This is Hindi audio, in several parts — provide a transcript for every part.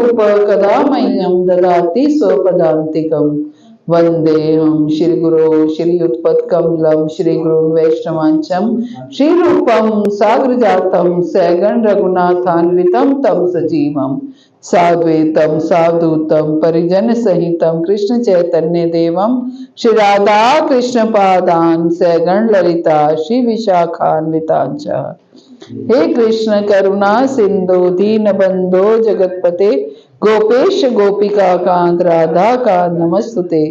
रूप कदा मह्यं ददाति स्वपदान्तिकम्। वंदेहं श्री गुरो श्रीयुतपत्कमलं श्री गुरुन् वैष्णवांचं श्री रूपं साग्र जातम सैगण रघुनाथान्वितं तम सजीवम साद्वैतम सावधूतम परिजन सहितम कृष्ण चैतन्य देवम श्री राधा कृष्ण पादान सैगण ललिता श्री विशाखान्वितांच। हे कृष्ण करुणा सिंधु दीन बंधो जगतपते गोपेश गोपिका कांत राधा कांत नमस्तुते।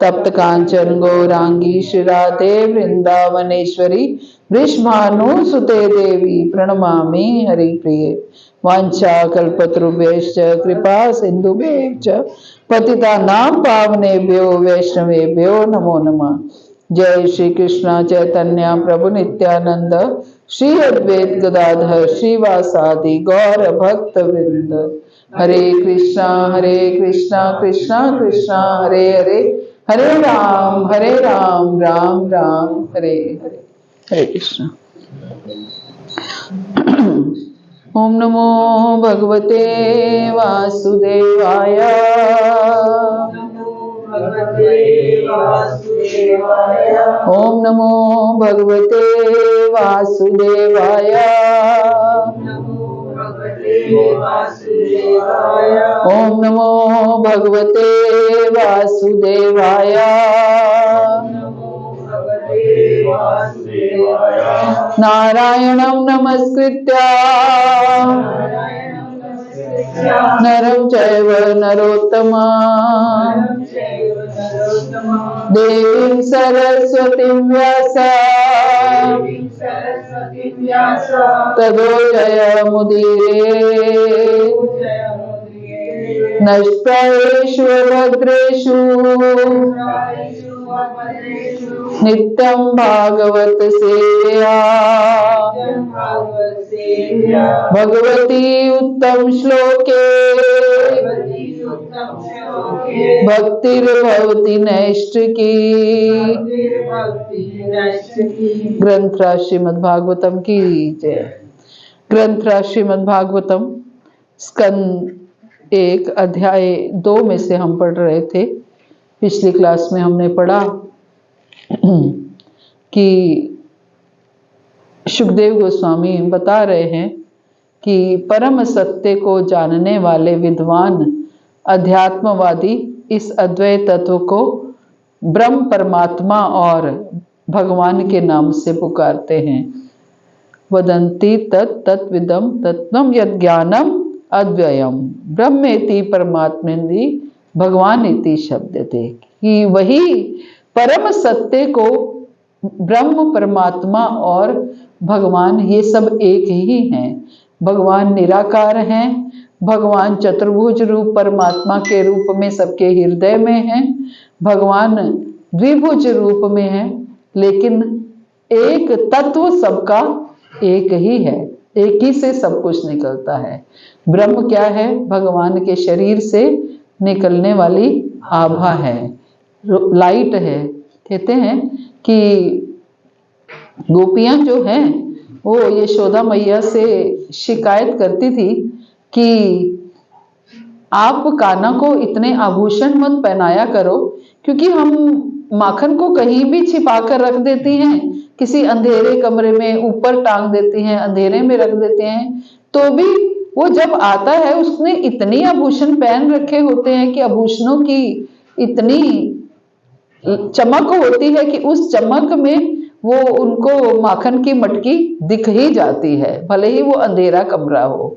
तप्त कांचन गौरांगी श्री राधे वृंदावनेश्वरी वृषभानुसुते देवी प्रणमामि हरिप्रिये। वांछा कल्पतरुभ्यश्च कृपा सिन्धुभ्यश्च पतितानां पावनेभ्यो वैष्णवेभ्यो नमो नमः। जय श्री कृष्ण चैतन्य प्रभु नित्यानंद श्री अद्वैत गदाधर श्रीवासादि गौर भक्त वृंद। हरे कृष्णा कृष्णा कृष्णा हरे हरे, हरे राम राम राम हरे हरे। हरे कृष्णा। ओम नमो भगवते वासुदेवाय। ओम नमो भगवते वासुदेवाय। ओम नमो भगवते वासुदेवाय। नारायणं नमस्कृत्य नरं चैव नरोत्तमं देवीं सरस्वतीं व्यास ततो जयमुदीरये। नष्टेषु भद्रेषु नित्यं भागवत सेवया। भगवती उत्तम श्लोके भक्तिर्भवति नैष्ठिकी। ग्रंथराज श्रीमद् भागवतम की जय। ग्रंथराज श्रीमद् भागवतम स्कंद 1 अध्याय 2 में से हम पढ़ रहे थे। पिछली क्लास में हमने पढ़ा कि सुखदेव गोस्वामी बता रहे हैं कि परम सत्य को जानने वाले विद्वान अध्यात्मवादी इस अद्वैत तत्व को ब्रह्म परमात्मा और भगवान के नाम से पुकारते हैं। वदन्ति तत्विदं तत्त्वं यद् ज्ञानम अद्वयम् ब्रह्मेति परमात्मेति भगवानेति शब्दते। कि वही परम सत्य को ब्रह्म परमात्मा और भगवान ये सब एक ही हैं। भगवान निराकार हैं। भगवान चतुर्भुज रूप परमात्मा के रूप में सबके हृदय में हैं। भगवान द्विभुज रूप में हैं, लेकिन एक तत्व सबका एक ही है। एक ही से सब कुछ निकलता है। ब्रह्म क्या है? भगवान के शरीर से निकलने वाली आभा है, लाइट है। कहते हैं कि गोपियां जो हैं वो यशोदा मैया से शिकायत करती थी कि आप कान्हा को इतने आभूषण मत पहनाया करो, क्योंकि हम माखन को कहीं भी छिपा कर रख देती हैं, किसी अंधेरे कमरे में ऊपर टांग देती हैं, अंधेरे में रख देते हैं, तो भी वो जब आता है उसने इतनी आभूषण पहन रखे होते हैं कि आभूषणों की इतनी चमक होती है कि उस चमक में वो उनको माखन की मटकी दिख ही जाती है, भले ही वो अंधेरा कमरा हो।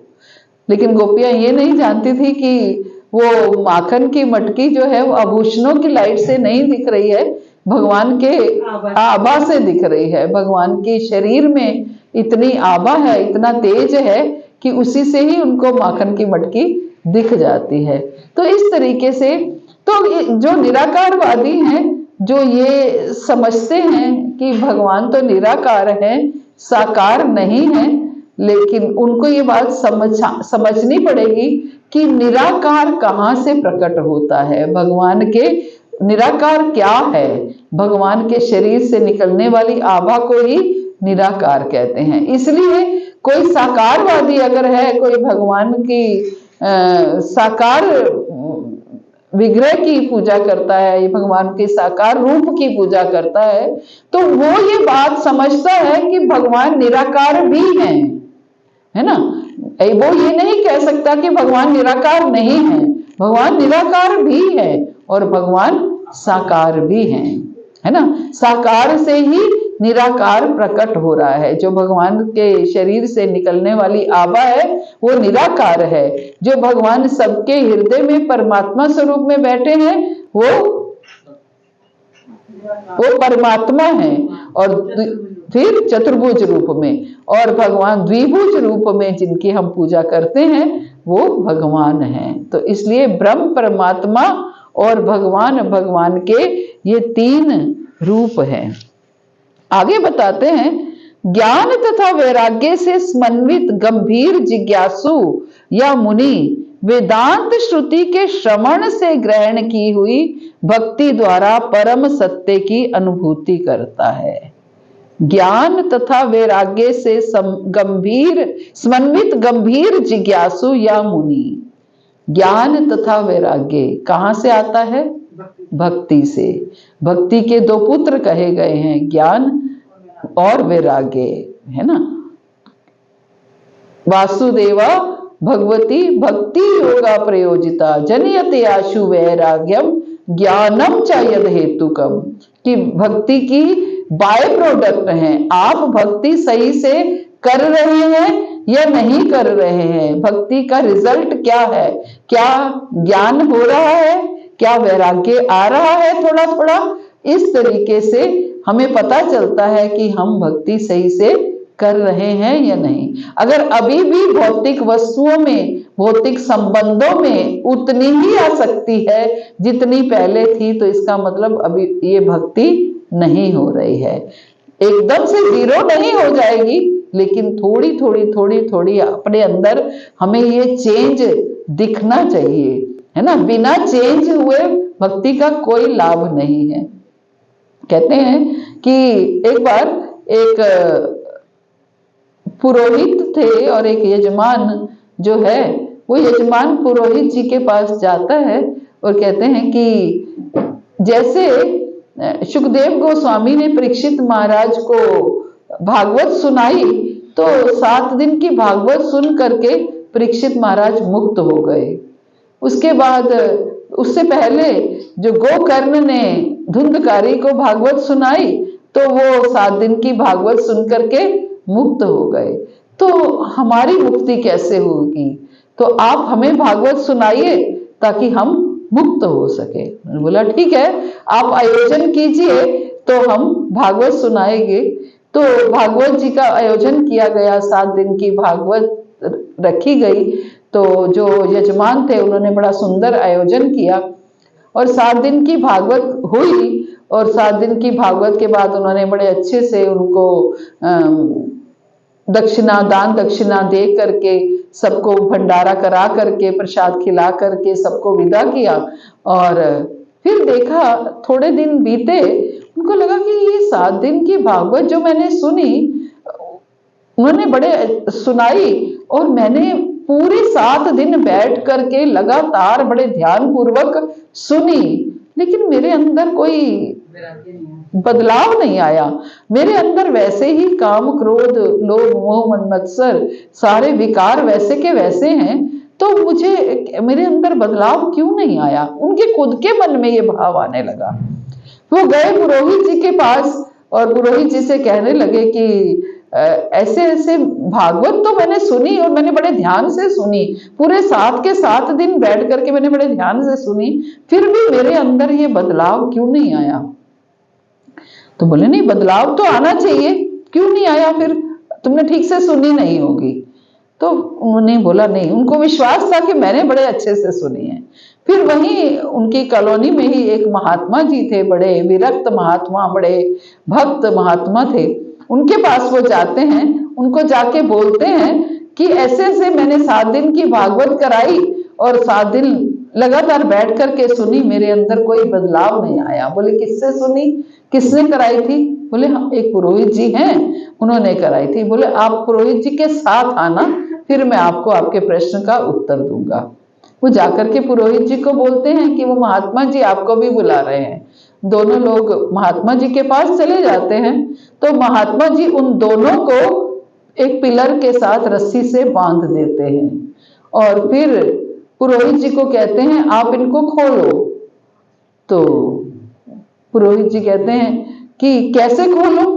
लेकिन गोपियां ये नहीं जानती थी कि वो माखन की मटकी जो है वो आभूषणों की लाइट से नहीं दिख रही है, भगवान के आभा से दिख रही है। भगवान के शरीर में इतनी आभा है, इतना तेज है कि उसी से ही उनको माखन की मटकी दिख जाती है। तो इस तरीके से तो जो निराकारवादी हैं, जो ये समझते हैं कि भगवान तो निराकार है, साकार नहीं है, लेकिन उनको ये बात समझनी पड़ेगी कि निराकार कहाँ से प्रकट होता है। भगवान के निराकार क्या है? भगवान के शरीर से निकलने वाली आभा को ही निराकार कहते हैं। इसलिए कोई साकारवादी अगर है, कोई भगवान की साकार विग्रह की पूजा करता है, ये भगवान के साकार रूप की पूजा करता है, तो वो ये बात समझता है कि भगवान निराकार भी हैं, है ना। वो ये नहीं कह सकता कि भगवान निराकार नहीं है, भगवान निराकार भी है और भगवान साकार भी हैं, है ना। साकार से ही निराकार प्रकट हो रहा है। जो भगवान के शरीर से निकलने वाली आभा है वो निराकार है। जो भगवान सबके हृदय में परमात्मा स्वरूप में बैठे हैं वो परमात्मा है। और फिर चतुर्भुज रूप में, और भगवान द्विभुज रूप में जिनकी हम पूजा करते हैं वो भगवान हैं। तो इसलिए ब्रह्म परमात्मा और भगवान के ये तीन रूप हैं। आगे बताते हैं, ज्ञान तथा वैराग्य से समन्वित गंभीर जिज्ञासु या मुनि वेदांत श्रुति के श्रवण से ग्रहण की हुई भक्ति द्वारा परम सत्य की अनुभूति करता है। ज्ञान तथा वैराग्य से समन्वित गंभीर जिज्ञासु या मुनि। ज्ञान तथा वैराग्य कहाँ से आता है? भक्ति से। भक्ति के दो पुत्र कहे गए हैं, ज्ञान और वैराग्य, है ना। वासुदेवा भगवती भक्ति योगा प्रयोजिता जनयते आशु वैराग्यम ज्ञानम च यद हेतुकम। कि भक्ति की बाय प्रोडक्ट हैं। आप भक्ति सही से कर रहे हैं या नहीं कर रहे हैं, भक्ति का रिजल्ट क्या है, क्या ज्ञान हो रहा है, क्या वैराग्य आ रहा है थोड़ा थोड़ा। इस तरीके से हमें पता चलता है कि हम भक्ति सही से कर रहे हैं या नहीं। अगर अभी भी भौतिक वस्तुओं में, भौतिक संबंधों में उतनी ही आसक्ति है जितनी पहले थी, तो इसका मतलब अभी ये भक्ति नहीं हो रही है। एकदम से जीरो नहीं हो जाएगी, लेकिन थोड़ी थोड़ी अपने अंदर हमें ये चेंज दिखना चाहिए, है ना। बिना चेंज हुए भक्ति का कोई लाभ नहीं है। कहते हैं कि एक बार एक पुरोहित थे और एक यजमान जो है, वो यजमान पुरोहित जी के पास जाता है और कहते हैं कि जैसे सुखदेव गोस्वामी ने परीक्षित महाराज को भागवत सुनाई, तो 7 दिन की भागवत सुन करके परीक्षित महाराज मुक्त हो गए। उसके बाद उससे पहले जो गोकर्ण ने धुंधकारी को भागवत सुनाई, तो वो 7 दिन की भागवत सुन करके मुक्त हो गए। तो हमारी मुक्ति कैसे होगी? तो आप हमें भागवत सुनाइए ताकि हम मुक्त हो सके। बोला ठीक है, आप आयोजन कीजिए तो हम भागवत सुनाएंगे। तो भागवत जी का आयोजन किया गया, 7 दिन की भागवत रखी गई। तो जो यजमान थे उन्होंने बड़ा सुंदर आयोजन किया और 7 दिन की भागवत हुई। और 7 दिन की भागवत के बाद उन्होंने बड़े अच्छे से उनको दक्षिणा, दान दक्षिणा दे करके, सबको भंडारा करा करके, प्रसाद खिला करके सबको विदा किया। और फिर देखा, थोड़े दिन बीते, उनको लगा कि ये 7 दिन की भागवत जो मैंने सुनी, उन्होंने बड़े सुनाई और मैंने पूरे 7 दिन बैठ करके लगातार बड़े ध्यान पूर्वक सुनी, लेकिन मेरे अंदर कोई बदलाव नहीं आया। मेरे अंदर वैसे ही काम, क्रोध, लोभ, मोह, मद मत्सर सारे विकार वैसे के वैसे हैं। तो मुझे मेरे अंदर बदलाव क्यों नहीं आया? उनके खुद के मन में ये भाव आने लगा। वो गए पुरोहित जी के पास और पुरोहित जी से कहने लगे कि ऐसे ऐसे भागवत तो मैंने सुनी और मैंने बड़े ध्यान से सुनी, पूरे 7 के 7 दिन बैठ करके मैंने बड़े ध्यान से सुनी, फिर भी मेरे अंदर ये बदलाव क्यों नहीं आया? तो बोले नहीं, बदलाव तो आना चाहिए, क्यों नहीं आया? फिर तुमने ठीक से सुनी नहीं होगी। तो उन्होंने बोला नहीं, उनको विश्वास था कि मैंने बड़े अच्छे से सुनी है। फिर वहीं उनकी कॉलोनी में ही एक महात्मा जी थे, बड़े विरक्त महात्मा, बड़े भक्त महात्मा थे। उनके पास वो जाते हैं, उनको जाके बोलते हैं कि ऐसे ऐसे मैंने 7 दिन की भागवत कराई और 7 दिन लगातार बैठ करके सुनी, मेरे अंदर कोई बदलाव नहीं आया। बोले किससे सुनी, किसने कराई थी? बोले हम एक पुरोहित जी हैं, उन्होंने कराई थी। बोले आप पुरोहित जी के साथ आना, फिर मैं आपको आपके प्रश्न का उत्तर दूंगा। वो जाकर के पुरोहित जी को बोलते हैं कि वो महात्मा जी आपको भी बुला रहे हैं। दोनों लोग महात्मा जी के पास चले जाते हैं। तो महात्मा जी उन दोनों को एक पिलर के साथ रस्सी से बांध देते हैं और फिर पुरोहित जी को कहते हैं आप इनको खोलो। तो पुरोहित जी कहते हैं कि कैसे खोलो,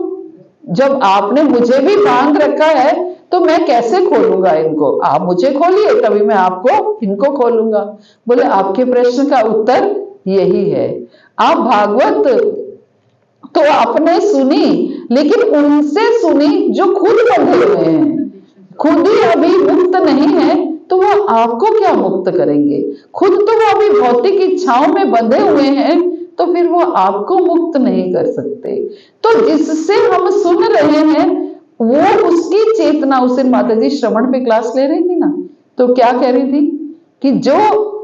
जब आपने मुझे भी बांध रखा है तो मैं कैसे खोलूंगा इनको, आप मुझे खोलिए तभी मैं आपको इनको खोलूंगा। बोले आपके प्रश्न का उत्तर यही है। आप भागवत तो आपने सुनी, लेकिन उनसे सुनी जो खुद बंधे हुए हैं, खुद ही अभी मुक्त नहीं है, तो वो आपको क्या मुक्त करेंगे। खुद तो वो अभी भौतिक इच्छाओं में बंधे हुए हैं, तो फिर वो आपको मुक्त नहीं कर सकते। तो जिससे हम सुन रहे हैं वो उसकी चेतना, उस दिन माता जी श्रवण पे क्लास ले रही थी ना, तो क्या कह रही थी कि जो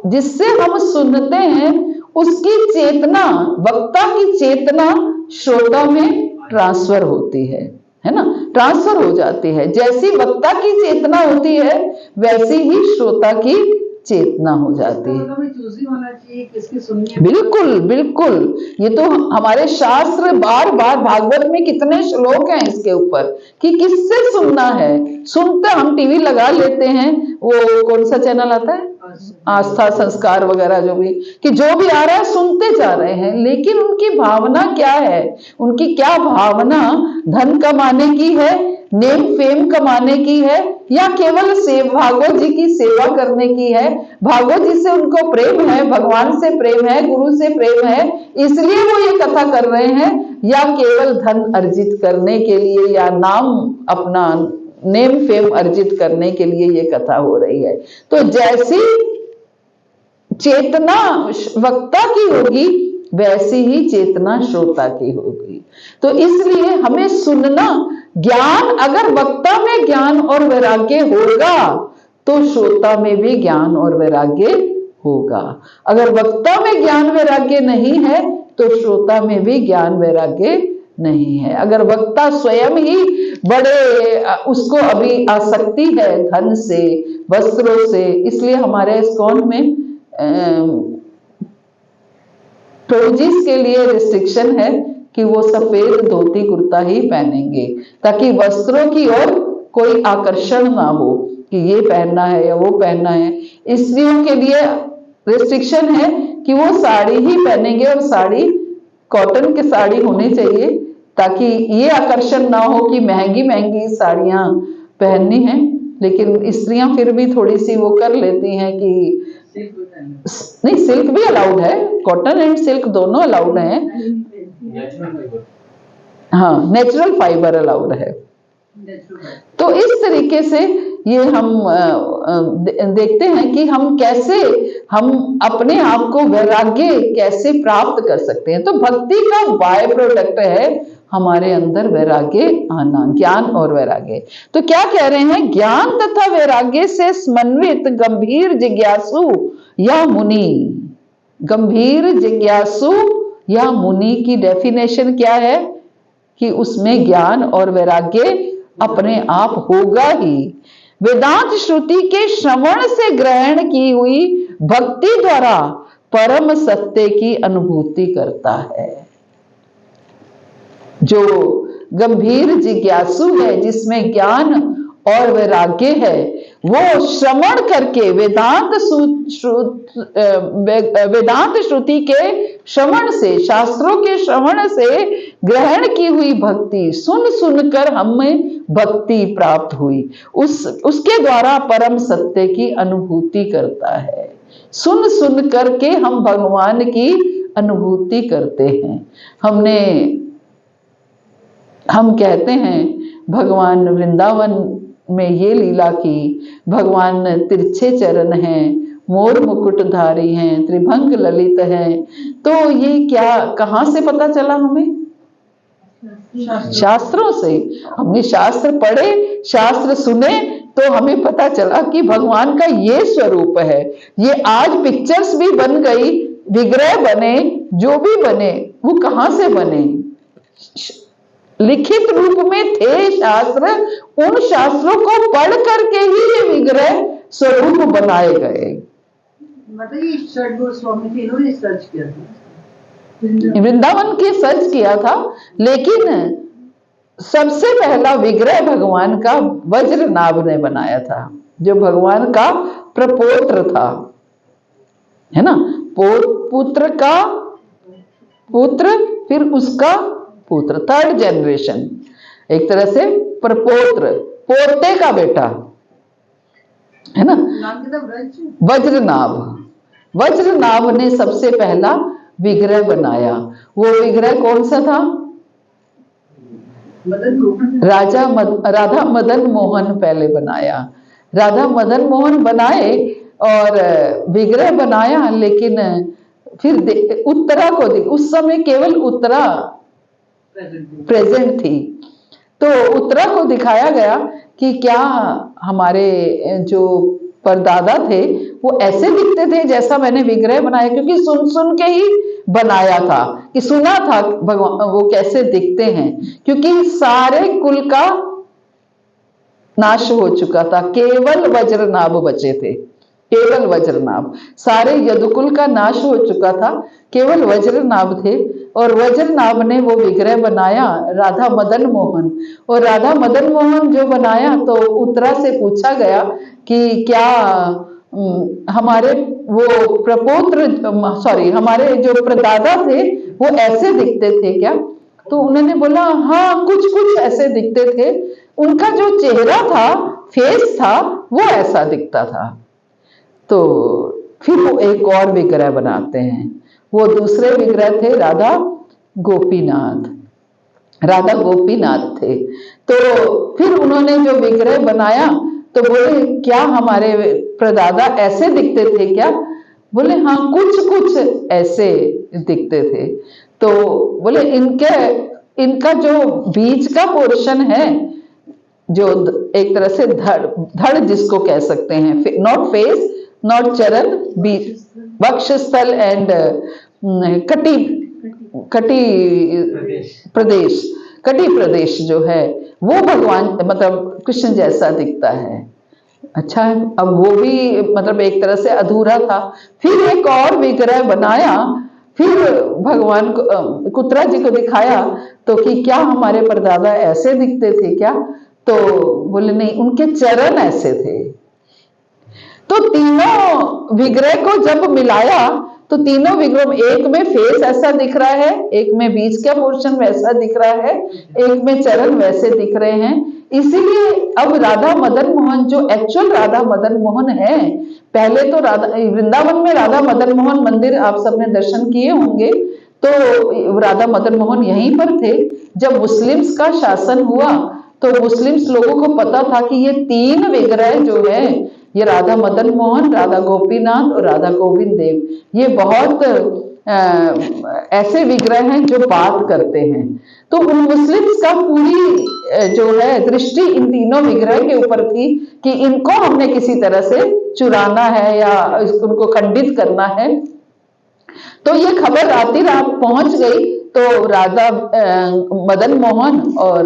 जिससे हम सुनते हैं उसकी चेतना, वक्ता की चेतना श्रोता में ट्रांसफर होती है ना, ट्रांसफर हो जाती है। जैसी वक्ता की चेतना होती है वैसी ही श्रोता की चेतना हो जाती है। होना चाहिए किसकी सुननी। बिल्कुल बिल्कुल, ये तो हमारे शास्त्र बार बार, भागवत में कितने श्लोक हैं इसके ऊपर कि किससे सुनना है। सुनते हम टीवी लगा लेते हैं, वो कौन सा चैनल आता है, आस्था संस्कार वगैरह, जो भी कि जो भी आ रहा है सुनते जा रहे हैं, लेकिन उनकी भावना क्या है, उनकी क्या भावना धन कमाने की है, नेम फेम कमाने की है, या केवल भागवत जी की सेवा करने की है। भागवत जी से उनको प्रेम है, भगवान से प्रेम है, गुरु से प्रेम है, इसलिए वो ये कथा कर रहे हैं, या केवल धन अर्जित करने के लिए या नाम अपना नेम फेम अर्जित करने के लिए ये कथा हो रही है। तो जैसी चेतना वक्ता की होगी वैसी ही चेतना श्रोता की होगी। तो इसलिए हमें सुनना, ज्ञान, अगर वक्ता में ज्ञान और वैराग्य होगा तो श्रोता में भी ज्ञान और वैराग्य होगा। अगर वक्ता में ज्ञान वैराग्य नहीं है तो श्रोता में भी ज्ञान वैराग्य नहीं है। अगर वक्ता स्वयं ही बड़े, उसको अभी आसक्ति है धन से, वस्त्रों से, इसलिए हमारे इस्कॉन में प्रोजिस के लिए रिस्ट्रिक्शन है कि वो सफेद धोती कुर्ता ही पहनेंगे, ताकि वस्त्रों की ओर कोई आकर्षण ना हो कि ये पहनना है या वो पहनना है। स्त्रियों के लिए रिस्ट्रिक्शन है कि वो साड़ी ही पहनेंगे, और साड़ी कॉटन की साड़ी होनी चाहिए, ताकि ये आकर्षण ना हो कि महंगी महंगी साड़ियां पहननी है। लेकिन स्त्रियां फिर भी थोड़ी सी वो कर लेती हैं कि नहीं, सिल्क भी अलाउड है, कॉटन एंड सिल्क दोनों अलाउड हैं। हाँ, नेचुरल फाइबर अलाउड है। तो इस तरीके से ये हम देखते हैं कि हम कैसे, हम अपने आप को वैराग्य कैसे प्राप्त कर सकते हैं। तो भक्ति का बाय प्रोडक्ट है हमारे अंदर वैराग्य आना, ज्ञान और वैराग्य। तो क्या कह रहे हैं, ज्ञान तथा वैराग्य से समन्वित गंभीर जिज्ञासु या मुनि। गंभीर जिज्ञासु या मुनि की डेफिनेशन क्या है कि उसमें ज्ञान और वैराग्य अपने आप होगा ही। वेदांत श्रुति के श्रवण से ग्रहण की हुई भक्ति द्वारा परम सत्य की अनुभूति करता है। जो गंभीर जिज्ञासु है, जिसमें ज्ञान और वैराग्य है, वो श्रवण करके वेदांत श्रुति के श्रवण से, शास्त्रों के श्रवण से ग्रहण की हुई भक्ति, सुन सुनकर हमें भक्ति प्राप्त हुई, उसके द्वारा परम सत्य की अनुभूति करता है। सुन सुन करके हम भगवान की अनुभूति करते हैं। हम कहते हैं भगवान वृंदावन में ये लीला की, भगवान तिरछे चरण हैं, मोर मुकुटधारी हैं, त्रिभंग ललित हैं। तो ये क्या, कहाँ से पता चला हमें? शास्त्रों से। हमने शास्त्र पढ़े, शास्त्र सुने, तो हमें पता चला कि भगवान का ये स्वरूप है। ये आज पिक्चर्स भी बन गई, विग्रह बने, जो भी बने, वो कहाँ से बने? लिखित रूप में थे शास्त्र, उन शास्त्रों को पढ़ करके ही ये विग्रह स्वरूप बनाए गए। मतलब ये षड गोस्वामी थे, इन्होंने सर्च किया था, वृंदावन की सर्च किया था, लेकिन सबसे पहला विग्रह भगवान का वज्रनाभ ने बनाया था, जो भगवान का प्रपौत्र था, है ना। पुत्र का पुत्र, फिर उसका पुत्र, थर्ड जनरेशन, एक तरह से प्रपौत्र, पोते का बेटा, है ना। नाम कितना ब्रज, वज्रनाभ, वज्रनाभ ने सबसे पहला विग्रह बनाया। वो विग्रह कौन सा था? राधा मदन मोहन पहले बनाया। राधा मदन मोहन बनाए और विग्रह बनाया, लेकिन फिर उत्तरा को उस समय केवल उत्तरा प्रेजेंट थी, तो उत्तरा को दिखाया गया कि क्या हमारे जो परदादा थे वो ऐसे दिखते थे जैसा मैंने विग्रह बनाया, क्योंकि सुन सुन के ही बनाया था, कि सुना था भगवान वो कैसे दिखते हैं, क्योंकि सारे कुल का नाश हो चुका था, केवल वज्रनाभ बचे थे, केवल वज्रनाभ, सारे यदुकुल का नाश हो चुका था, केवल वज्रनाभ थे। और वज्रनाभ ने वो विग्रह बनाया, राधा मदन मोहन। और राधा मदन मोहन जो बनाया, तो उत्तरा से पूछा गया कि क्या हमारे वो प्रपौत्र, सॉरी, हमारे जो प्रदादा थे वो ऐसे दिखते थे क्या? तो उन्होंने बोला हाँ, कुछ कुछ ऐसे दिखते थे, उनका जो चेहरा था, फेस था, वो ऐसा दिखता था। तो फिर वो एक और विग्रह बनाते हैं, वो दूसरे विग्रह थे राधा गोपीनाथ, राधा गोपीनाथ थे। तो फिर उन्होंने जो विग्रह बनाया, तो बोले क्या हमारे प्रदादा ऐसे दिखते थे क्या? बोले हाँ, कुछ कुछ ऐसे दिखते थे। तो बोले इनका जो बीच का पोर्शन है, जो एक तरह से धड़ जिसको कह सकते हैं, नॉट फेस, नॉट चरण, बीच, वक्षस्थल एंड कटी प्रदेश जो है, वो भगवान मतलब कृष्ण जैसा दिखता है। अच्छा है, अब वो भी मतलब एक तरह से अधूरा था। फिर एक और विग्रह बनाया, फिर भगवान को उत्तरा जी को दिखाया, तो कि क्या हमारे परदादा ऐसे दिखते थे क्या? तो बोले नहीं, उनके चरण ऐसे थे। तो तीनों विग्रह को जब मिलाया, तो तीनों विग्रह, एक में फेस ऐसा दिख रहा है, एक में बीच का पोर्शन वैसा दिख रहा है, एक में चरण वैसे दिख रहे हैं। इसीलिए अब राधा मदन मोहन जो एक्चुअल राधा मदन मोहन है, पहले तो वृंदावन में राधा मदन मोहन मंदिर आप सबने दर्शन किए होंगे, तो राधा मदन मोहन यहीं पर थे। जब मुस्लिम्स का शासन हुआ, तो मुस्लिम्स लोगों को पता था कि ये तीन विग्रह जो है, ये राधा मदन मोहन, राधा गोपीनाथ और राधा गोविंद देव, ये बहुत ऐसे विग्रह हैं जो बात करते हैं। तो उन मुस्लिम्स का पूरी जो है दृष्टि इन तीनों विग्रह के ऊपर थी कि इनको हमने किसी तरह से चुराना है या उनको खंडित करना है। तो ये खबर राती रात पहुंच गई, तो राधा मदन मोहन और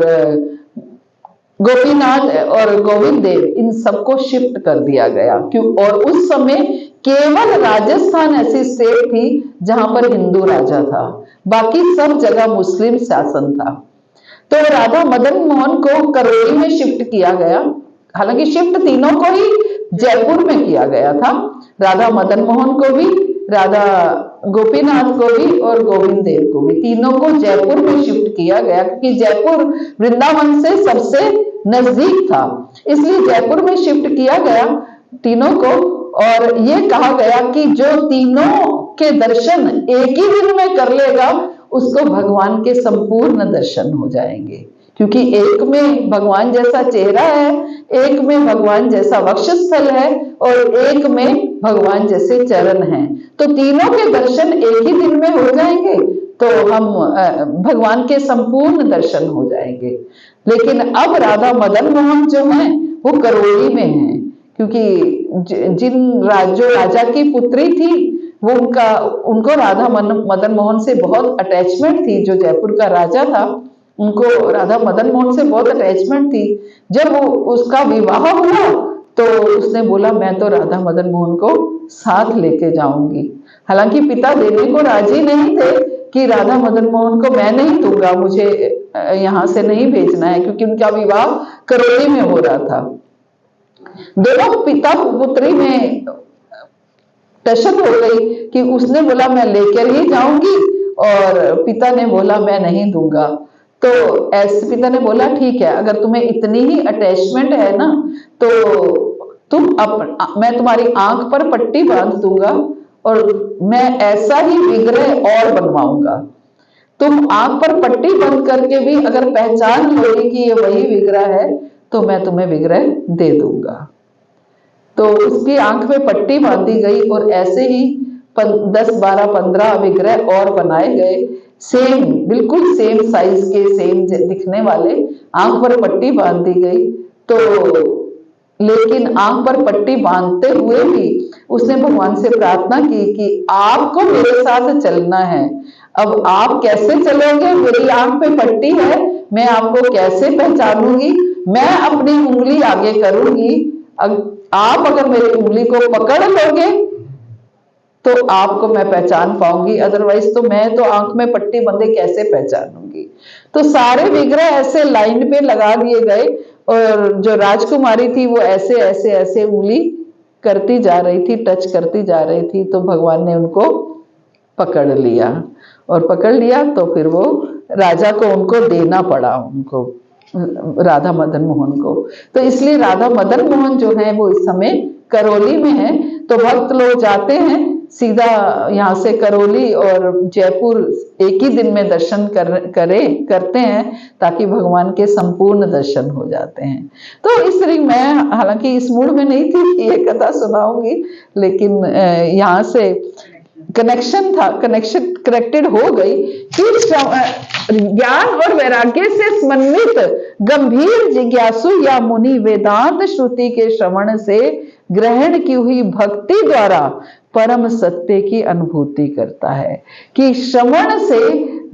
गोपीनाथ और गोविंद देव, इन सबको शिफ्ट कर दिया गया। क्यों? और उस समय केवल राजस्थान ऐसी स्टेट थी जहां पर हिंदू राजा था, बाकी सब जगह मुस्लिम शासन था। तो राधा मदन मोहन को करौली में शिफ्ट किया गया। हालांकि शिफ्ट तीनों को ही जयपुर में किया गया था, राधा मदन मोहन को भी, राधा गोपीनाथ को भी और गोविंद देव को भी, तीनों को जयपुर में शिफ्ट किया गया, क्योंकि जयपुर वृंदावन से सबसे नजदीक था, इसलिए जयपुर में शिफ्ट किया गया तीनों को। और ये कहा गया कि जो तीनों के दर्शन एक ही दिन में कर लेगा, उसको भगवान के संपूर्ण दर्शन हो जाएंगे, क्योंकि एक में भगवान जैसा चेहरा है, एक में भगवान जैसा वक्षस्थल है और एक में भगवान जैसे चरण हैं। तो तीनों के दर्शन एक ही दिन में हो जाएंगे, तो हम भगवान के संपूर्ण दर्शन हो जाएंगे। लेकिन अब राधा मदन मोहन जो हैं वो करौली में हैं, क्योंकि जो राजा की पुत्री थी, वो उनको राधा मदन मोहन से बहुत अटैचमेंट थी, जो जयपुर का राजा था। उनको राधा मदन मोहन से बहुत अटैचमेंट थी। जब उसका विवाह हुआ तो उसने बोला मैं तो राधा मदन मोहन को साथ लेके जाऊंगी। हालांकि पिता देने को राजी नहीं थे कि राधा मदन मोहन को मैं नहीं दूंगा, मुझे यहाँ से नहीं भेजना है, क्योंकि उनका विवाह करौली में हो रहा था। दोनों पिता पुत्री में टशन हो गई कि उसने बोला मैं लेकर ही जाऊंगी और पिता ने बोला मैं नहीं दूंगा। तो ऐसे पिता ने बोला ठीक है, अगर तुम्हें इतनी ही अटैचमेंट है ना तो मैं तुम्हारी आंख पर पट्टी बांध दूंगा और मैं ऐसा ही विग्रह और बनवाऊंगा। तुम आंख पर पट्टी बंद करके भी अगर पहचान लोगे कि ये वही विग्रह है तो मैं तुम्हें विग्रह दे दूंगा। तो उसकी आंख में पट्टी बांधी गई और ऐसे ही 10, 12, 15 विग्रह और बनाए गए, सेम, बिल्कुल सेम साइज के, सेम दिखने वाले। आंख पर पट्टी बांध दी गई। तो लेकिन आंख पर पट्टी बांधते हुए भी उसने भगवान से प्रार्थना की कि आपको मेरे साथ चलना है। अब आप कैसे चलोगे, मेरी आंख पे पट्टी है, मैं आपको कैसे पहचानूंगी, मैं अपनी उंगली आगे करूंगी, आप अगर मेरी उंगली को पकड़ लोगे तो आपको मैं पहचान पाऊंगी, अदरवाइज तो मैं तो आंख में पट्टी बंधे कैसे पहचानूंगी। तो सारे विग्रह ऐसे लाइन पे लगा दिए गए और जो राजकुमारी थी वो ऐसे ऐसे ऐसे उंगली करती जा रही थी, टच करती जा रही थी। तो भगवान ने उनको पकड़ लिया और पकड़ लिया तो फिर वो राजा को उनको देना पड़ा, उनको राधा मदन मोहन को। तो इसलिए राधा मदन मोहन जो है वो इस समय करौली में है। तो भक्त लोग जाते हैं सीधा यहाँ से करौली और जयपुर एक ही दिन में दर्शन करते हैं ताकि भगवान के संपूर्ण दर्शन हो जाते हैं। तो इसलिए मैं हालांकि इस मूड में नहीं थी कि ये कथा सुनाऊंगी, लेकिन यहाँ से कनेक्शन था, कनेक्शन कनेक्टेड हो गई कि ज्ञान और वैराग्य से समन्वित गंभीर जिज्ञासु या मुनि वेदांत श्रुति के श्रवण से ग्रहण की हुई भक्ति द्वारा परम सत्य की अनुभूति करता है। कि श्रवण से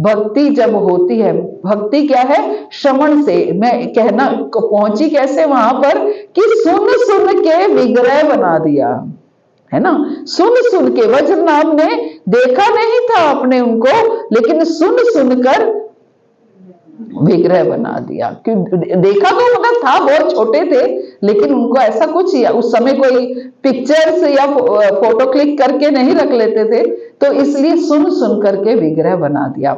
भक्ति जब होती है, भक्ति क्या है, श्रवण से, मैं कहना पहुंची कैसे वहां पर कि सुन सुन के विग्रह बना दिया, है ना। सुन सुन के, वज्रनाभ ने देखा नहीं था अपने उनको, लेकिन सुन सुनकर विग्रह बना दिया। देखा तो मतलब था, बहुत छोटे थे, लेकिन उनको ऐसा कुछ, उस समय कोई पिक्चर्स या फोटो क्लिक करके नहीं रख लेते थे, तो इसलिए सुन सुन करके विग्रह बना दिया।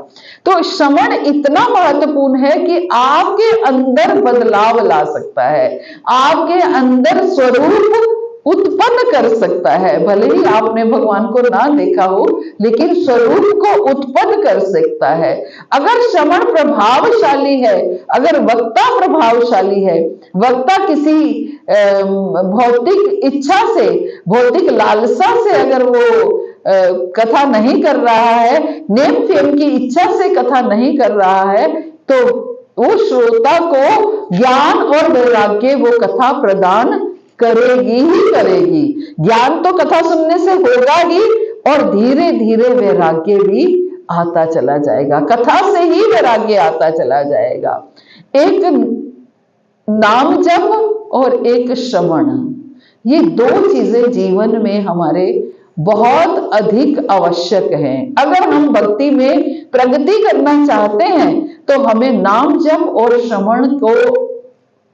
तो श्रवण इतना महत्वपूर्ण है कि आपके अंदर बदलाव ला सकता है, आपके अंदर स्वरूप उत्पन्न कर सकता है। भले ही आपने भगवान को ना देखा हो, लेकिन स्वरूप को उत्पन्न कर सकता है। अगर श्रवण प्रभावशाली है, अगर वक्ता प्रभावशाली है, वक्ता किसी भौतिक इच्छा से, भौतिक लालसा से अगर वो कथा नहीं कर रहा है, नेम फेम की इच्छा से कथा नहीं कर रहा है, तो वो श्रोता को ज्ञान और वैराग्य वो कथा प्रदान करेगी ही करेगी। ज्ञान तो कथा सुनने से होगा ही, और धीरे धीरे वैराग्य भी आता चला जाएगा, कथा से ही वैराग्य आता चला जाएगा। एक नाम जप और एक श्रवण, ये दो चीजें जीवन में हमारे बहुत अधिक आवश्यक हैं। अगर हम भक्ति में प्रगति करना चाहते हैं तो हमें नाम जप और श्रवण को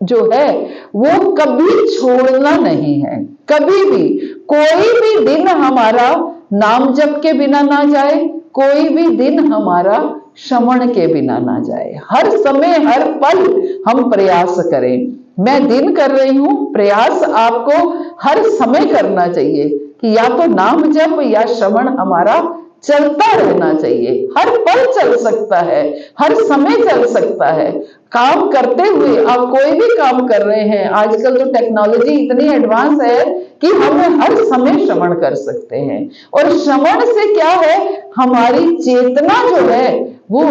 जो है वो कभी छोड़ना नहीं है। कभी भी, कोई भी दिन हमारा नाम जप के बिना ना जाए, कोई भी दिन हमारा श्रवण के बिना ना जाए। हर समय हर पल हम प्रयास करें। मैं दिन कर रही हूं, प्रयास आपको हर समय करना चाहिए कि या तो नाम जप या श्रवण हमारा चलता रहना चाहिए। हर पल चल सकता है, हर समय चल सकता है। काम करते हुए, आप कोई भी काम कर रहे हैं, आजकल तो टेक्नोलॉजी इतनी एडवांस है कि हम हर समय श्रवण कर सकते हैं। और श्रवण से क्या है, हमारी चेतना जो है वो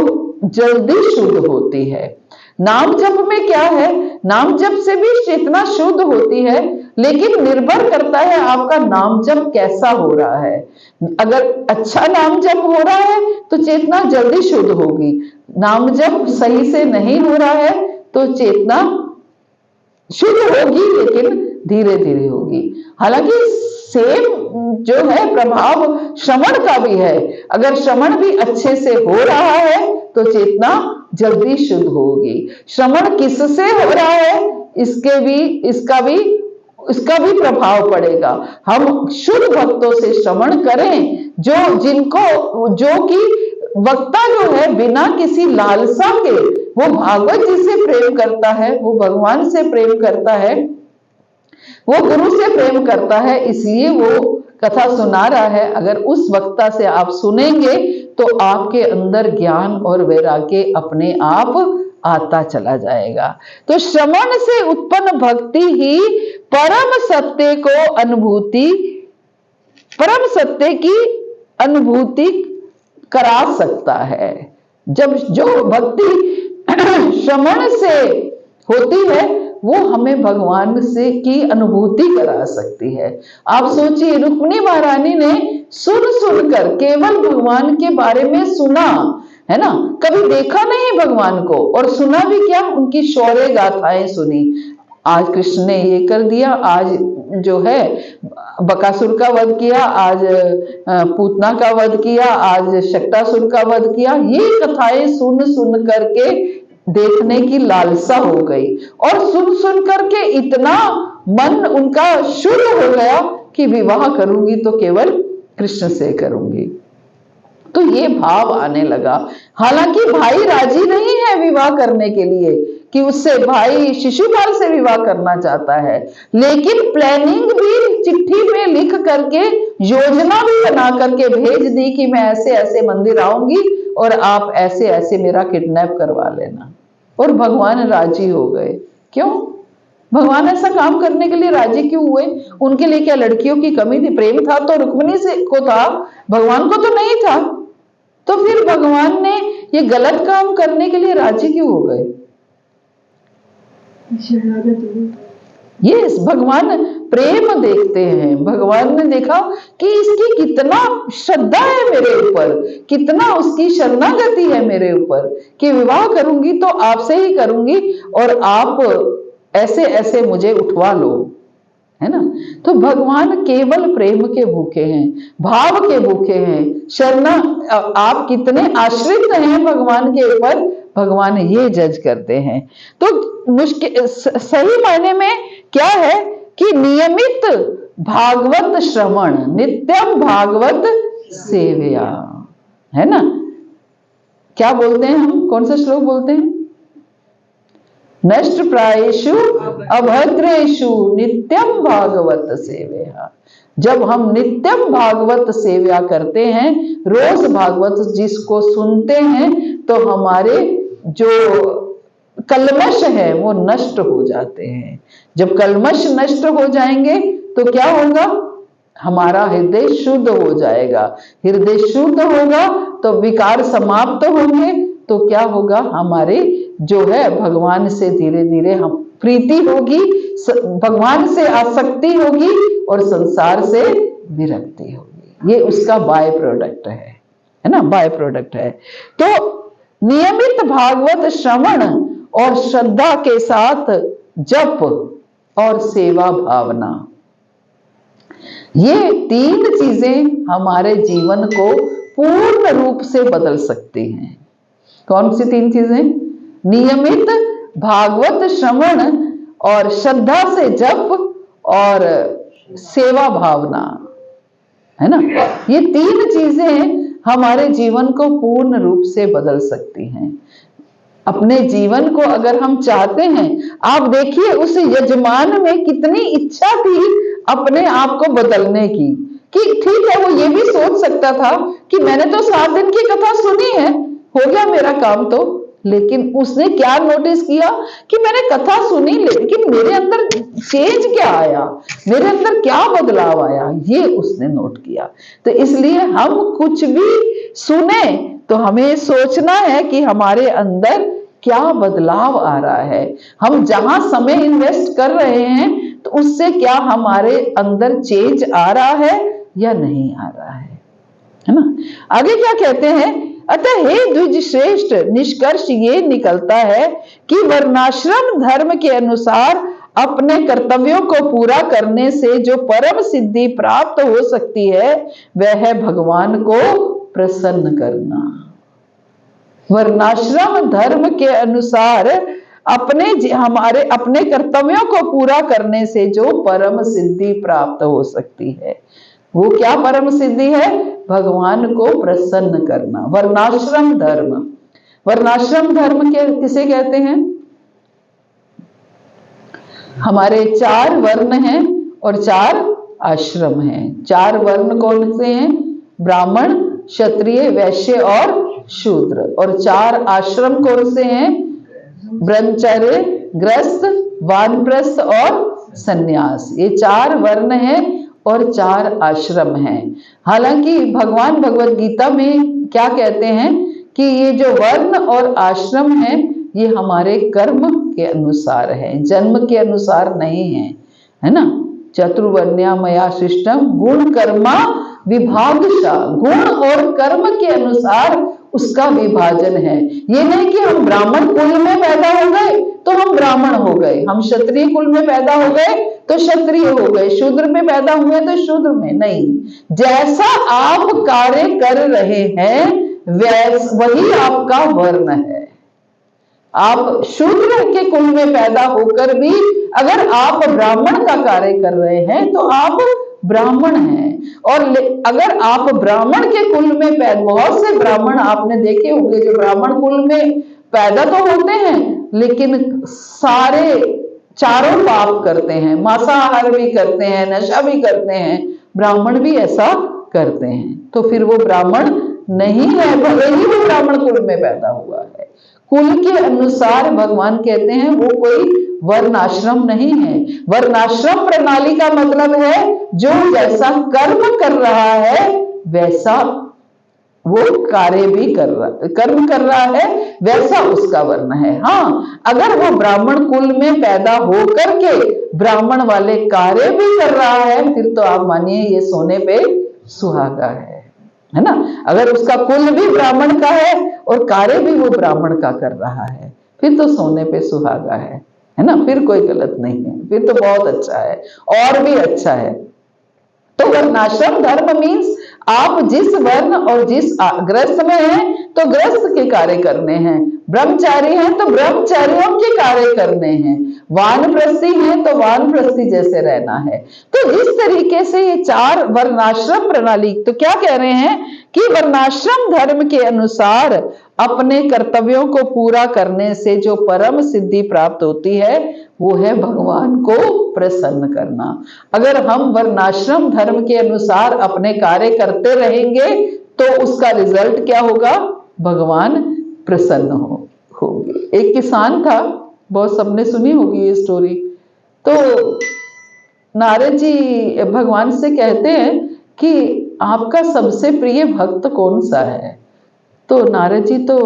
जल्दी शुद्ध होती है। नाम जप में क्या है, नाम जप से भी चेतना शुद्ध होती है, लेकिन निर्भर करता है आपका नाम जप कैसा हो रहा है। अगर अच्छा नाम जप हो रहा है तो चेतना जल्दी शुद्ध होगी, नाम जप सही से नहीं हो रहा है तो चेतना शुद्ध होगी लेकिन धीरे धीरे होगी। हालांकि सेम जो है प्रभाव श्रवण का भी है, अगर श्रवण भी अच्छे से हो रहा है तो चेतना जल्दी शुद्ध होगी। श्रवण किससे हो रहा है इसका भी प्रभाव पड़ेगा। हम शुद्ध भक्तों से श्रवण करें, जो कि वक्ता जो है बिना किसी लालसा के वो भागवत जी से प्रेम करता है, वो भगवान से प्रेम करता है, वो गुरु से प्रेम करता है, इसलिए वो कथा सुना रहा है। अगर उस वक्ता से आप सुनेंगे तो आपके अंदर ज्ञान और वैराग्य अपने आप आता चला जाएगा। तो श्रवण से उत्पन्न भक्ति ही परम सत्य की अनुभूति करा सकता है। जब जो भक्ति श्रवण से होती है वो हमें भगवान से की अनुभूति करा सकती है। आप सोचिए, रुक्मिणी महारानी ने सुन कर केवल भगवान के बारे में सुना है ना, कभी देखा नहीं भगवान को, और सुना भी क्या, उनकी शौर्य गाथाएं सुनी। आज कृष्ण ने ये कर दिया, आज जो है बकासुर का वध किया, आज पूतना का वध किया, आज शक्टासुर का वध किया। ये कथाएं सुन करके देखने की लालसा हो गई, और सुन करके इतना मन उनका शुद्ध हो गया कि विवाह करूंगी तो केवल कृष्ण से करूंगी। तो ये भाव आने लगा। हालांकि भाई राजी नहीं है विवाह करने के लिए, कि उससे भाई शिशुपाल से विवाह करना चाहता है, लेकिन प्लानिंग भी चिट्ठी में लिख करके, योजना भी बना करके भेज दी कि मैं ऐसे ऐसे मंदिर आऊंगी और आप ऐसे ऐसे मेरा किडनैप करवा लेना। और भगवान राजी हो गए। क्यों भगवान ऐसा काम करने के लिए राजी क्यों हुए? उनके लिए क्या लड़कियों की कमी थी? प्रेम था तो रुक्मिणी से को था, भगवान को तो नहीं था। तो फिर भगवान ने ये गलत काम करने के लिए राजी क्यों हो गए? यस, भगवान प्रेम देखते हैं। भगवान ने देखा कि इसकी कितना श्रद्धा है मेरे ऊपर, कितना उसकी शरणागति है मेरे ऊपर, कि विवाह करूंगी तो आपसे ही करूंगी और आप ऐसे ऐसे मुझे उठवा लो, है ना। तो भगवान केवल प्रेम के भूखे हैं, भाव के भूखे हैं। शरणा आप कितने आश्रित हैं भगवान के ऊपर, भगवान ये जज करते हैं। तो मुश्किल सही मायने में क्या है कि नियमित भागवत श्रवण, नित्यम भागवत सेवया, है ना। क्या बोलते हैं हम, कौन सा श्लोक बोलते हैं? नष्ट प्रायेषु अभद्रेषु नित्यम भागवत सेवया। जब हम नित्यम भागवत सेवा करते हैं, रोज भागवत जिसको सुनते हैं, तो हमारे जो कल्मश है वो नष्ट हो जाते हैं। जब कल्मश नष्ट हो जाएंगे तो क्या होगा? हमारा हृदय शुद्ध हो जाएगा। हृदय शुद्ध होगा तो विकार समाप्त होंगे, तो क्या होगा? हमारे जो है भगवान से धीरे धीरे हम प्रीति होगी, भगवान से आसक्ति होगी और संसार से विरक्ति होगी। ये उसका बाय प्रोडक्ट है ना, बाय प्रोडक्ट है। तो नियमित भागवत श्रवण और श्रद्धा के साथ जप और सेवा भावना, ये तीन चीजें हमारे जीवन को पूर्ण रूप से बदल सकती हैं। कौन सी तीन चीजें? नियमित भागवत श्रवण और श्रद्धा से जप और सेवा भावना, है ना। ये तीन चीजें हमारे जीवन को पूर्ण रूप से बदल सकती हैं। अपने जीवन को अगर हम चाहते हैं, आप देखिए उस यजमान में कितनी इच्छा थी अपने आप को बदलने की, कि ठीक है वो ये भी सोच सकता था कि मैंने तो 7 दिन की कथा सुनी है, हो गया मेरा काम तो। लेकिन उसने क्या नोटिस किया कि मैंने कथा सुनी लेकिन मेरे अंदर चेंज क्या आया, मेरे अंदर क्या बदलाव आया, ये उसने नोट किया। तो इसलिए हम कुछ भी सुने तो हमें सोचना है कि हमारे अंदर क्या बदलाव आ रहा है। हम जहां समय इन्वेस्ट कर रहे हैं तो उससे क्या हमारे अंदर चेंज आ रहा है या नहीं आ रहा है ना। आगे क्या कहते हैं, अतः हे द्विज श्रेष्ठ, निष्कर्ष ये निकलता है कि वर्णाश्रम धर्म के अनुसार अपने कर्तव्यों को पूरा करने से जो परम सिद्धि प्राप्त हो सकती है वह है भगवान को प्रसन्न करना। वर्णाश्रम धर्म के अनुसार हमारे अपने कर्तव्यों को पूरा करने से जो परम सिद्धि प्राप्त हो सकती है, वो क्या परम सिद्धि है, भगवान को प्रसन्न करना। वर्णाश्रम धर्म, वर्णाश्रम धर्म के किसे कहते हैं, हमारे 4 वर्ण हैं और 4 आश्रम हैं। 4 वर्ण कौन से हैं, ब्राह्मण, क्षत्रिय, वैश्य और शूद्र। और 4 आश्रम कौन से हैं, ब्रह्मचर्य, गृहस्थ, वानप्रस्थ और सन्यास। ये 4 वर्ण हैं और 4 आश्रम हैं। हालांकि भगवान भगवत गीता में क्या कहते हैं कि ये जो वर्ण और आश्रम है ये हमारे कर्म के अनुसार है, जन्म के अनुसार नहीं है, है ना। चतुर्वर्ण्या मया सृष्टम गुण कर्मा विभागशा, गुण और कर्म के अनुसार उसका विभाजन है। ये नहीं कि हम ब्राह्मण कुल में पैदा हो गए तो हम ब्राह्मण हो गए, हम क्षत्रिय कुल में पैदा हो गए तो क्षत्रिय हो गए, शूद्र में पैदा हुए तो शूद्र में नहीं। जैसा आप कार्य कर रहे हैं वही आपका वर्ण है। आप शूद्र के कुल में पैदा होकर भी अगर आप ब्राह्मण का कार्य कर रहे हैं तो आप ब्राह्मण हैं। और अगर आप ब्राह्मण के कुल में पैदा, बहुत से ब्राह्मण आपने देखे होंगे जो ब्राह्मण कुल में पैदा तो होते हैं लेकिन सारे चारों पाप करते हैं, मांसाहार भी करते हैं, नशा भी करते हैं, ब्राह्मण भी ऐसा करते हैं, तो फिर वो ब्राह्मण नहीं है, भले ही वो ब्राह्मण कुल में पैदा हुआ है। कुल के अनुसार भगवान कहते हैं वो कोई वर्णाश्रम नहीं है। वर्णाश्रम प्रणाली का मतलब है जो जैसा कर्म कर रहा है वैसा वो कार्य भी कर्म कर रहा है, वैसा उसका वर्ण है। हाँ, अगर वो ब्राह्मण कुल में पैदा होकर के ब्राह्मण वाले कार्य भी कर रहा है फिर तो आप मानिए ये सोने पे सुहागा है ना। अगर उसका कुल भी ब्राह्मण का है और कार्य भी वो ब्राह्मण का कर रहा है फिर तो सोने पे सुहागा है ना, फिर कोई गलत नहीं है, फिर तो बहुत अच्छा है और भी अच्छा है। तो वर्णाश्रम धर्म मीन्स आप जिस वर्ण और जिस गृहस्थ में हैं तो गृहस्थ के कार्य करने हैं, ब्रह्मचारी हैं तो ब्रह्मचारियों के कार्य करने हैं, वानप्रस्थी हैं तो वानप्रस्थी जैसे रहना है। तो जिस तरीके से ये 4 वर्णाश्रम प्रणाली, तो क्या कह रहे हैं कि वर्णाश्रम धर्म के अनुसार अपने कर्तव्यों को पूरा करने से जो परम सिद्धि प्राप्त होती है वो है भगवान को प्रसन्न करना। अगर हम वर्णाश्रम धर्म के अनुसार अपने कार्य करते रहेंगे तो उसका रिजल्ट क्या होगा, भगवान प्रसन्न होंगे। एक किसान था, बहुत सबने सुनी होगी ये स्टोरी। तो नारद जी भगवान से कहते हैं कि आपका सबसे प्रिय भक्त कौन सा है। तो नारद जी तो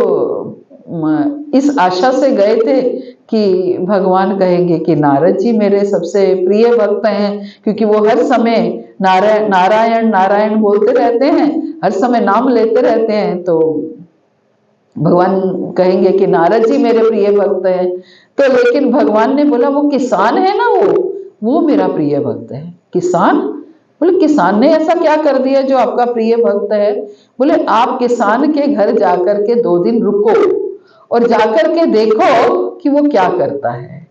इस आशा से गए थे कि भगवान कहेंगे कि नारद जी मेरे सबसे प्रिय भक्त हैं, क्योंकि वो हर समय नारायण नारायण नारायण बोलते रहते हैं, हर समय नाम लेते रहते हैं। तो भगवान कहेंगे कि नारद जी मेरे प्रिय भक्त हैं। तो लेकिन भगवान ने बोला वो किसान है ना, वो मेरा प्रिय भक्त है। किसान? बोले किसान ने ऐसा क्या कर दिया जो आपका प्रिय भक्त है। बोले आप किसान के घर जाकर के 2 दिन रुको और जाकर के देखो कि वो क्या करता है।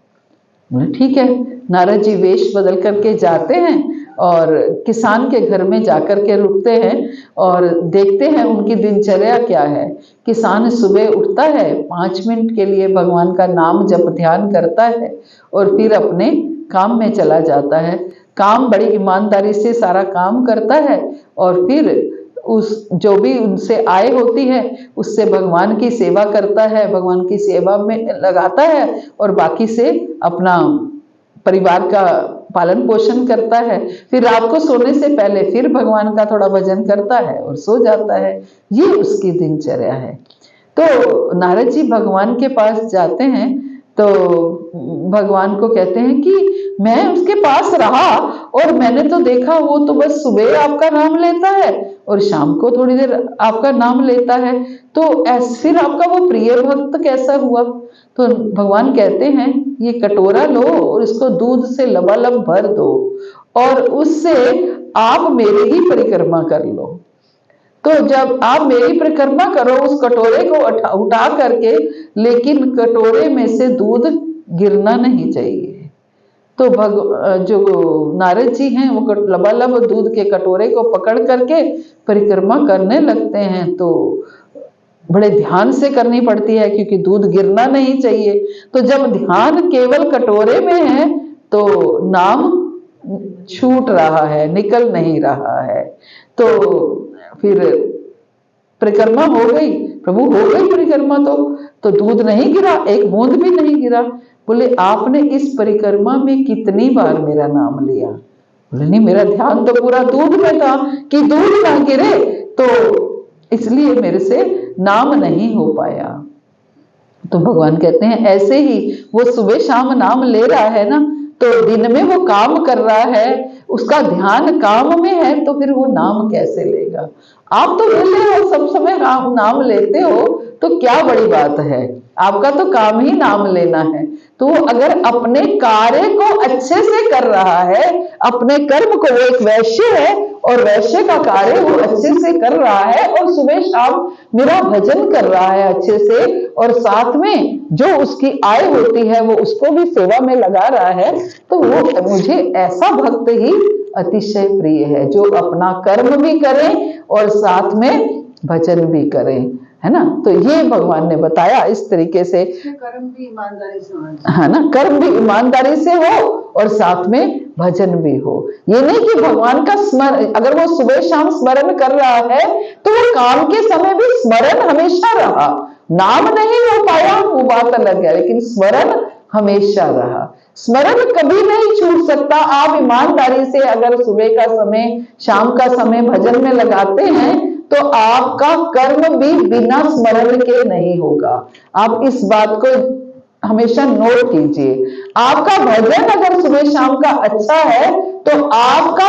बोले ठीक है। नारद जी वेश बदल करके जाते हैं और किसान के घर में जाकर के रुकते हैं और देखते हैं उनकी दिनचर्या क्या है। किसान सुबह उठता है, 5 मिनट के लिए भगवान का नाम जप ध्यान करता है और फिर अपने काम में चला जाता है। काम बड़ी ईमानदारी से सारा काम करता है और फिर उस जो भी उनसे आय होती है उससे भगवान की सेवा करता है, भगवान की सेवा में लगाता है और बाकी से अपना परिवार का पालन पोषण करता है। फिर रात को सोने से पहले फिर भगवान का थोड़ा भजन करता है और सो जाता है। ये उसकी दिनचर्या है। तो नारद जी भगवान के पास जाते हैं तो भगवान को कहते हैं कि मैं उसके पास रहा और मैंने तो देखा वो तो बस सुबह आपका नाम लेता है और शाम को थोड़ी देर आपका नाम लेता है, तो ऐसे फिर आपका वो प्रिय भक्त कैसा हुआ? तो भगवान कहते हैं ये कटोरा लो और इसको दूध से लबालब भर दो और उससे आप मेरी ही परिक्रमा कर लो। तो जब आप मेरी परिक्रमा करो उस कटोरे को उठा करके, लेकिन कटोरे में से दूध गिरना नहीं चाहिए। तो जो नारद जी हैं वो लबालब दूध के कटोरे को पकड़ करके परिक्रमा करने लगते हैं। तो बड़े ध्यान से करनी पड़ती है क्योंकि दूध गिरना नहीं चाहिए। तो जब ध्यान केवल कटोरे में है तो नाम छूट रहा है, निकल नहीं रहा है। तो फिर परिक्रमा हो गई, प्रभु हो गई परिक्रमा, तो दूध नहीं गिरा, एक बूंद भी नहीं गिरा। बोले आपने इस परिक्रमा में कितनी बार मेरा नाम लिया? बोले नहीं, मेरा ध्यान तो पूरा दूध में था कि दूध ना गिरे, तो इसलिए मेरे से नाम नहीं हो पाया। तो भगवान कहते हैं ऐसे ही वो सुबह शाम नाम ले रहा है ना, तो दिन में वो काम कर रहा है, उसका ध्यान काम में है, तो फिर वो नाम कैसे लेगा? आप तो बोले हो सब समय नाम लेते हो, तो क्या बड़ी बात है, आपका तो काम ही नाम लेना है। तो अगर अपने कार्य को अच्छे से कर रहा है, अपने कर्म को, वो एक वैश्य है और वैश्य का कार्य वो अच्छे से कर रहा है और सुबह शाम मेरा भजन कर रहा है अच्छे से, और साथ में जो उसकी आय होती है वो उसको भी सेवा में लगा रहा है, तो वो मुझे ऐसा भक्त ही अतिशय प्रिय है जो अपना कर्म भी करे और साथ में भजन भी करे, है ना। तो ये भगवान ने बताया इस तरीके से, कर्म भी ईमानदारी से होना, है ना, कर्म भी ईमानदारी से हो और साथ में भजन भी हो। ये नहीं कि भगवान का स्मरण, अगर वो सुबह शाम स्मरण कर रहा है तो वो काम के समय भी स्मरण हमेशा रहा, नाम नहीं हो पाया वो बात अलग है, लेकिन स्मरण हमेशा रहा। स्मरण कभी नहीं छूट सकता। आप ईमानदारी से अगर सुबह का समय, शाम का समय भजन में लगाते हैं तो आपका कर्म भी बिना स्मरण के नहीं होगा। आप इस बात को हमेशा नोट कीजिए। आपका भजन अगर सुबह शाम का अच्छा है तो आपका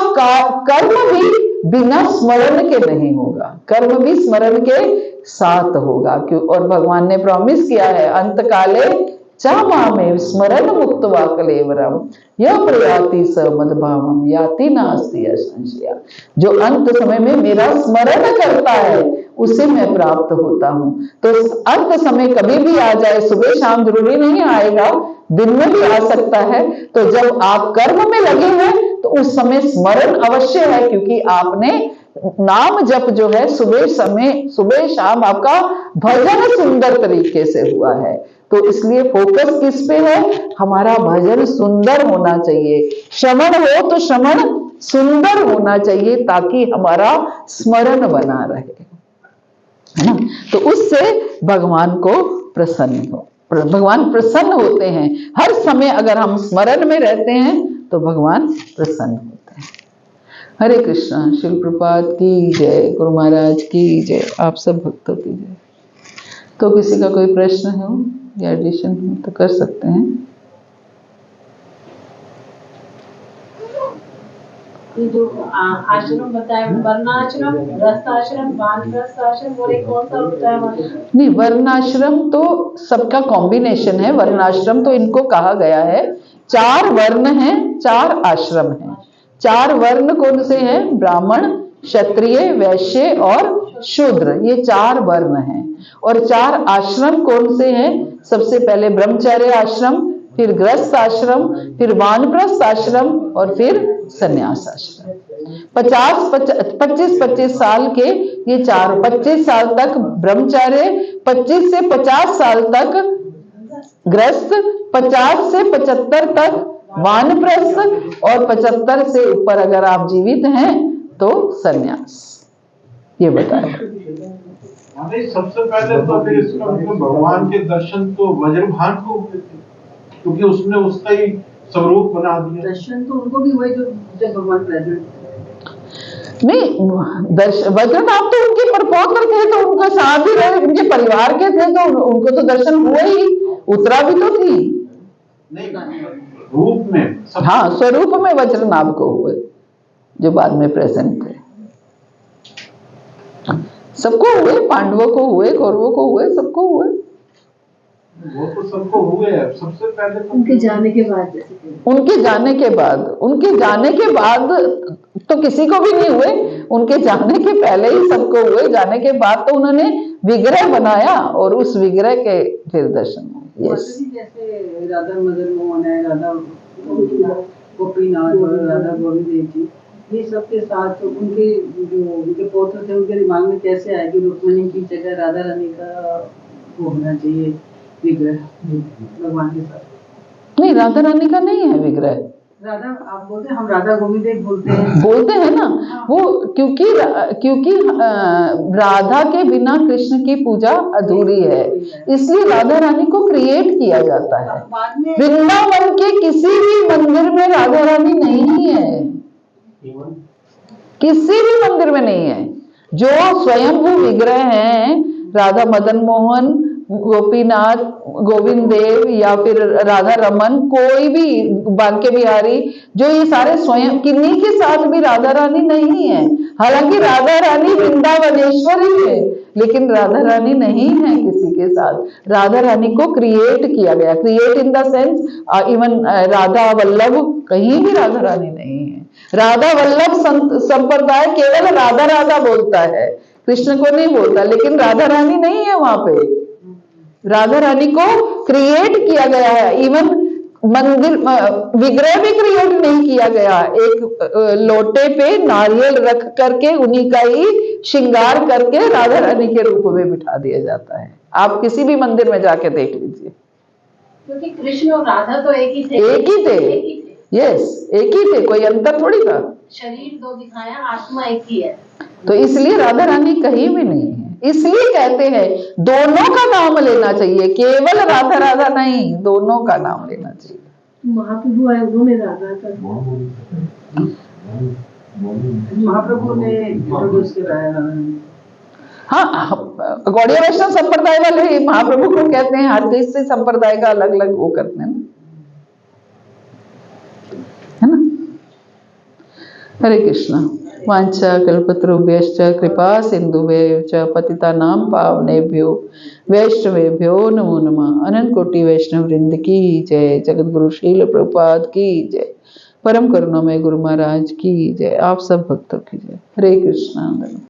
कर्म भी बिना स्मरण के नहीं होगा, कर्म भी स्मरण के साथ होगा। क्यों? और भगवान ने प्रॉमिस किया है अंत काले चामामेव स्मरण मुक्त्वा कलेवरम यह प्रयाति स मद्भावम याति नास्ति संशया। जो अंत समय में मेरा स्मरण करता है उसे मैं प्राप्त होता हूँ। तो अंत समय कभी भी आ जाए, सुबह शाम जरूरी नहीं आएगा, दिन में भी आ सकता है। तो जब आप कर्म में लगे हैं तो उस समय स्मरण अवश्य है, क्योंकि आपने नाम जप जो है सुबह शाम आपका भजन सुंदर तरीके से हुआ है। तो इसलिए फोकस किस पे है? हमारा भजन सुंदर होना चाहिए। श्रवण हो तो श्रवण सुंदर होना चाहिए ताकि हमारा स्मरण बना रहे, है ना। तो उससे भगवान को प्रसन्न हो, भगवान प्रसन्न होते हैं। हर समय अगर हम स्मरण में रहते हैं तो भगवान प्रसन्न होते हैं। हरे कृष्णा। शिल प्रपात की जय, गुरु महाराज की जय, आप सब भक्तों की जय। तो किसी का कोई प्रश्न हो या एडिशन हो तो कर सकते हैं। जो आश्रम बताया, वर्णाश्रम, गृहस्थाश्रम, वानप्रस्थाश्रम, और एक कौन सा बताया? नहीं, वर्णाश्रम तो सबका कॉम्बिनेशन है। वर्णाश्रम तो इनको कहा गया है, 4 वर्ण हैं, 4 आश्रम हैं। 4 वर्ण कौन से हैं? ब्राह्मण, क्षत्रिय, वैश्य और शूद्र, ये 4 वर्ण हैं। और 4 आश्रम कौन से हैं? सबसे पहले ब्रह्मचर्य आश्रम, फिर गृहस्थ आश्रम, फिर वानप्रस्थ आश्रम और फिर संन्यास आश्रम। 25-25 साल के ये 4, 25 साल तक ब्रह्मचर्य, 25 से 50 साल तक गृहस्थ, 50 से 75 तक वानप्रस्थ और 75 से ऊपर अगर आप जीवित हैं तो संन्यास। ये बताया। सबसे पहले तो फिर इसका मतलब भगवान के दर्शन तो वज्रभान को हुए थे, क्योंकि उसने उसका ही स्वरूप बना दिया। दर्शन तो उनको भी हुए जब भगवान प्रेजेंट नहीं, वज्रनाभ तो उनके परपौत्र थे, तो उनका साथ ही रहे, उनके परिवार के थे, तो उनको तो दर्शन हुए ही, उत्तरा भी तो थी। नहीं, रूप में हाँ, स्वरूप में वज्रनाभ को हुए, जो बाद में प्रेजेंट थे। सबको हुए, पांडवों को हुए, कौरवों को हुए, सबको हुए। वो तो सबको हुए। सबसे पहले तो उनके जाने के बाद, जैसे कि उनके जाने के बाद, उनके जाने के बाद तो किसी को भी नहीं हुए, उनके जाने के पहले ही सबको हुए। जाने के बाद तो उन्होंने विग्रह बनाया और उस विग्रह के फिर दर्शन हुए। यस, जैसे राधा मदन मोहन है, राधा गोपीनाथ और राधा गोविंद जी, ये सब के साथ उनके जो उनके पौत्र थे, उनके दिमाग में कैसे आया कि रुक्मिणी की जगह राधा रानी का वो होना चाहिए विग्रह भगवान के साथ? नहीं, राधा रानी का नहीं है विग्रह। राधा आप बोलते हैं, हम राधा गोविंद एक बोलते हैं ना, वो क्योंकि राधा के बिना कृष्ण की पूजा अधूरी है, इसलिए राधा रानी को क्रिएट किया जाता है। बाद में वृंदावन के किसी भी मंदिर में राधा रानी नहीं है, किसी भी मंदिर में नहीं है। जो स्वयंभू विग्रह हैं, राधा मदन मोहन, गोपीनाथ, गोविंद देव या फिर राधा रमन, कोई भी, बांके बिहारी, जो ये सारे स्वयं, किन्हीं के साथ भी राधा रानी नहीं है। हालांकि राधा रानी वृंदावनेश्वरी है, लेकिन राधा रानी नहीं है किसी के साथ। राधा रानी को क्रिएट किया गया, create in the sense even Radha Vallabh, कहीं भी राधा रानी नहीं है। राधा वल्लभ संप्रदाय केवल राधा राधा बोलता है, कृष्ण को नहीं बोलता, लेकिन राधा रानी नहीं है वहां पे। राधा रानी को क्रिएट किया गया है, इवन मंदिर विग्रह भी क्रिएट नहीं किया गया। एक लोटे पे नारियल रख करके उन्हीं का ही श्रृंगार करके राधा रानी के रूप में बिठा दिया जाता है। आप किसी भी मंदिर में जाके देख लीजिए, क्योंकि कृष्ण और राधा तो एक ही थे। एक ही थे। यस, एक ही थे, कोई अंतर थोड़ी था। शरीर दो दिखाया, आत्मा एक ही है। तो इसलिए राधा रानी कहीं भी नहीं है। इसलिए कहते हैं दोनों का नाम लेना चाहिए, केवल राधा राधा नहीं, दोनों का नाम लेना चाहिए। महाप्रभु आए, उन्होंने राधा का महाप्रभु ने इंट्रोड्यूस कराया। हाँ, गौड़िया वैष्णव संप्रदाय वाले महाप्रभु को कहते हैं, हर देश से संप्रदाय का अलग अलग वो करते हैं, है ना। हरे कृष्णा। वांछा कल्पतरुभ्यश्च कृपा सिंधुभ्यैव च पतितानां पावनेभ्यो वैष्णवेभ्यो नमो नमः। अनंत कोटि वैष्णव वृंद की जय। जगत गुरु शील प्रभुपाद की जय। परम करुणामय गुरु महाराज की जय। आप सब भक्तों की जय। हरे कृष्णा।